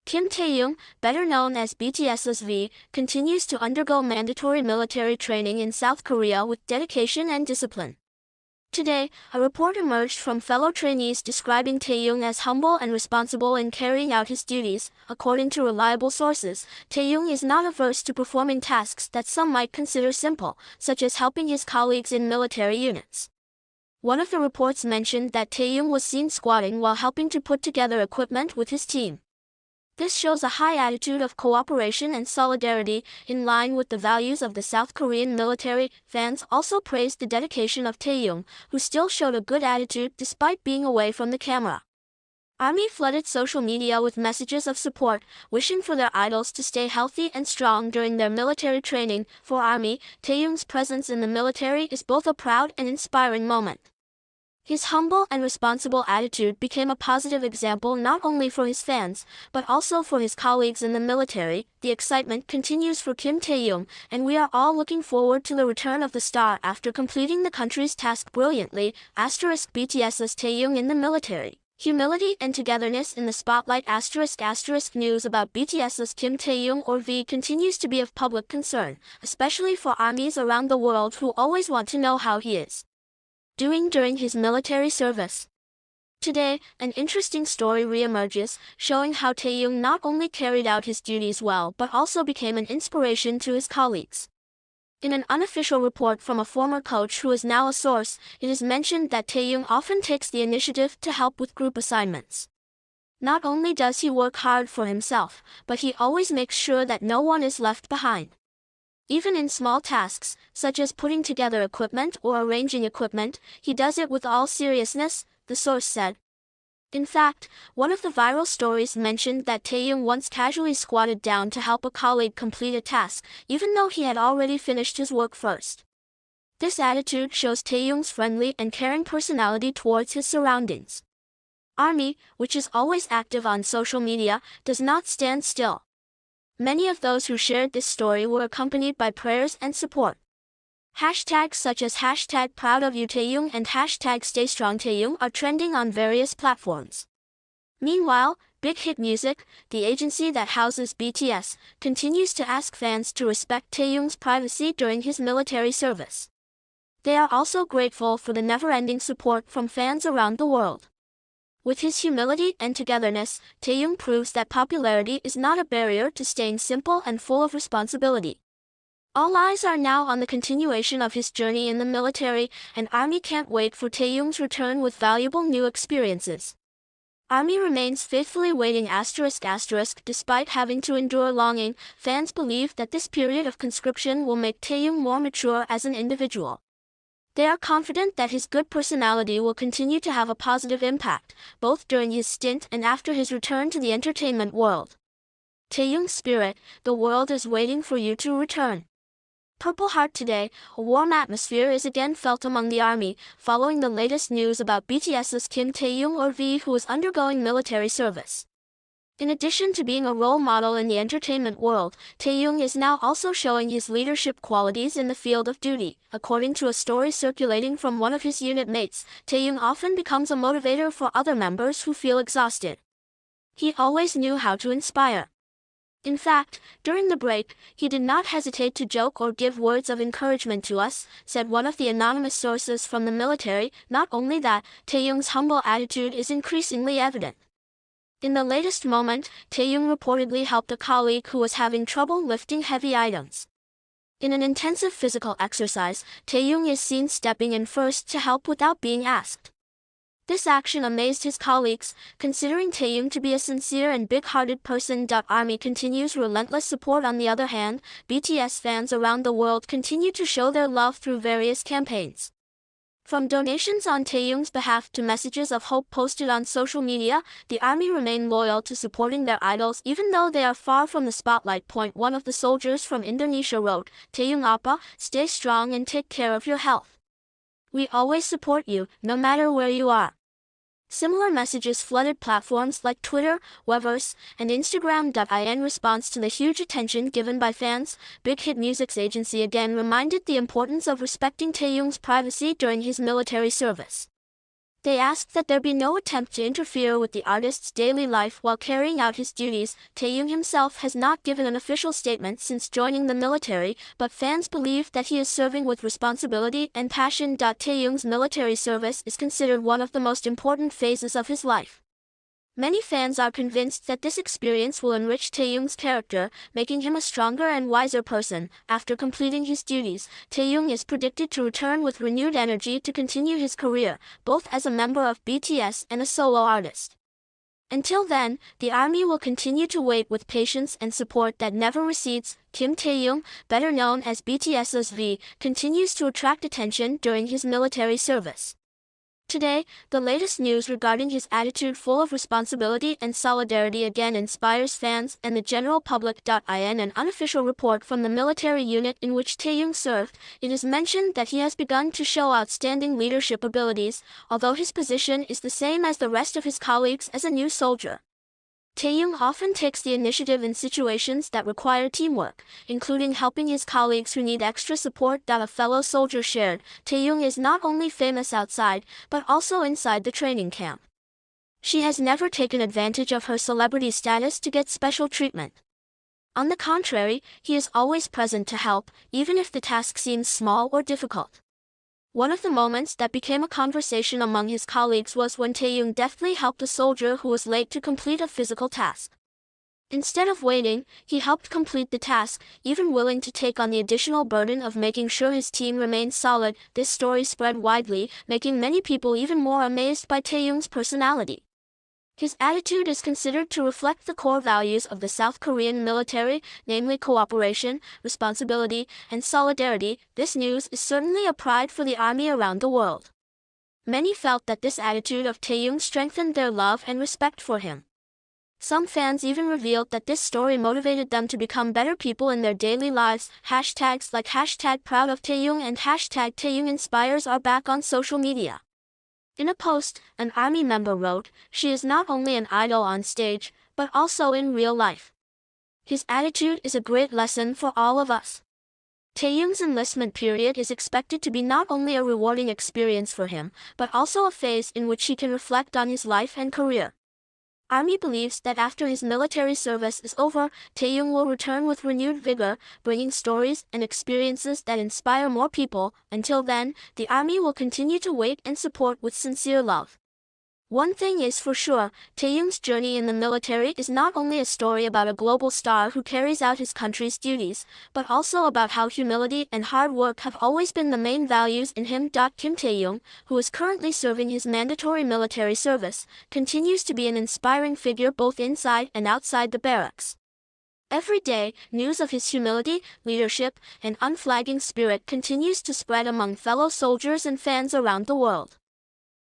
Kim Taehyung, better known as BTS's V, continues to undergo mandatory military training in South Korea with dedication and discipline. Today, a report emerged from fellow trainees describing Taehyung as humble and responsible in carrying out his duties. According to reliable sources, Taehyung is not averse to performing tasks that some might consider simple, such as helping his colleagues in military units. One of the reports mentioned that Taehyung was seen squatting while helping to put together equipment with his team. This shows a high attitude of cooperation and solidarity, in line with the values of the South Korean military. Fans also praised the dedication of Taehyung, who still showed a good attitude despite being away from the camera. ARMY flooded social media with messages of support, wishing for their idols to stay healthy and strong during their military training. For ARMY, Taehyung's presence in the military is both a proud and inspiring moment. His humble and responsible attitude became a positive example not only for his fans, but also for his colleagues in the military. The excitement continues for Kim Taehyung, and we are all looking forward to the return of the star after completing the country's task brilliantly. BTS's Taehyung in the military. Humility and togetherness in the spotlight. News about BTS's Kim Taehyung or V continues to be of public concern, especially for armies around the world who always want to know how he is doing during his military service. Today, an interesting story reemerges, showing how Taehyung not only carried out his duties well but also became an inspiration to his colleagues. In an unofficial report from a former coach who is now a source, it is mentioned that Taehyung often takes the initiative to help with group assignments. Not only does he work hard for himself, but he always makes sure that no one is left behind. Even in small tasks, such as putting together equipment or arranging equipment, he does it with all seriousness, the source said. In fact, one of the viral stories mentioned that Taehyung once casually squatted down to help a colleague complete a task, even though he had already finished his work first. This attitude shows Taehyung's friendly and caring personality towards his surroundings. ARMY, which is always active on social media, does not stand still. Many of those who shared this story were accompanied by prayers and support. Hashtags such as #ProudOfYouTaehyung and #StayStrongTaehyung are trending on various platforms. Meanwhile, Big Hit Music, the agency that houses BTS, continues to ask fans to respect Taehyung's privacy during his military service. They are also grateful for the never-ending support from fans around the world. With his humility and togetherness, Taehyung proves that popularity is not a barrier to staying simple and full of responsibility. All eyes are now on the continuation of his journey in the military, and ARMY can't wait for Taehyung's return with valuable new experiences. ARMY remains faithfully waiting. Despite having to endure longing, fans believe that this period of conscription will make Taehyung more mature as an individual. They are confident that his good personality will continue to have a positive impact, both during his stint and after his return to the entertainment world. Taehyung's spirit, the world is waiting for you to return. Purple Heart. Today, a warm atmosphere is again felt among the ARMY, following the latest news about BTS's Kim Taehyung or V, who is undergoing military service. In addition to being a role model in the entertainment world, Taehyung is now also showing his leadership qualities in the field of duty. According to a story circulating from one of his unit mates, Taehyung often becomes a motivator for other members who feel exhausted. He always knew how to inspire. In fact, during the break, he did not hesitate to joke or give words of encouragement to us, said one of the anonymous sources from the military. Not only that, Taehyung's humble attitude is increasingly evident. In the latest moment, Taehyung reportedly helped a colleague who was having trouble lifting heavy items. In an intensive physical exercise, Taehyung is seen stepping in first to help without being asked. This action amazed his colleagues, considering Taehyung to be a sincere and big-hearted person. ARMY continues relentless support. On the other hand, BTS fans around the world continue to show their love through various campaigns. From donations on Taehyung's behalf to messages of hope posted on social media, the ARMY remain loyal to supporting their idols even though they are far from the spotlight. One of the soldiers from Indonesia wrote, "Taehyung Appa, stay strong and take care of your health. We always support you, no matter where you are." Similar messages flooded platforms like Twitter, Weverse, and Instagram. In response to the huge attention given by fans, Big Hit Music's agency again reminded the importance of respecting Taehyung's privacy during his military service. They asked that there be no attempt to interfere with the artist's daily life while carrying out his duties. Taehyung himself has not given an official statement since joining the military, but fans believe that he is serving with responsibility and passion. Taehyung's military service is considered one of the most important phases of his life. Many fans are convinced that this experience will enrich Taehyung's character, making him a stronger and wiser person. After completing his duties, Taehyung is predicted to return with renewed energy to continue his career, both as a member of BTS and a solo artist. Until then, the army will continue to wait with patience and support that never recedes. Kim Taehyung, better known as BTS's V, continues to attract attention during his military service. Today, the latest news regarding his attitude full of responsibility and solidarity again inspires fans and the general public. In an unofficial report from the military unit in which Taehyung served, it is mentioned that he has begun to show outstanding leadership abilities, although his position is the same as the rest of his colleagues as a new soldier. Taehyung often takes the initiative in situations that require teamwork, including helping his colleagues who need extra support. A fellow soldier shared, Taehyung is not only famous outside, but also inside the training camp. She has never taken advantage of her celebrity status to get special treatment. On the contrary, he is always present to help, even if the task seems small or difficult. One of the moments that became a conversation among his colleagues was when Taehyung deftly helped a soldier who was late to complete a physical task. Instead of waiting, he helped complete the task, even willing to take on the additional burden of making sure his team remained solid. This story spread widely, making many people even more amazed by Taehyung's personality. His attitude is considered to reflect the core values of the South Korean military, namely cooperation, responsibility, and solidarity. This news is certainly a pride for the army around the world. Many felt that this attitude of Taehyung strengthened their love and respect for him. Some fans even revealed that this story motivated them to become better people in their daily lives. Hashtags like #proud of Taehyung and #Taehyung inspires are back on social media. In a post, an army member wrote, "She is not only an idol on stage, but also in real life. His attitude is a great lesson for all of us." Taehyung's enlistment period is expected to be not only a rewarding experience for him, but also a phase in which he can reflect on his life and career. Army believes that after his military service is over, Taehyung will return with renewed vigor, bringing stories and experiences that inspire more people. Until then, the army will continue to wait and support with sincere love. One thing is for sure, Taehyung's journey in the military is not only a story about a global star who carries out his country's duties, but also about how humility and hard work have always been the main values in him. Kim Taehyung, who is currently serving his mandatory military service, continues to be an inspiring figure both inside and outside the barracks. Every day, news of his humility, leadership, and unflagging spirit continues to spread among fellow soldiers and fans around the world.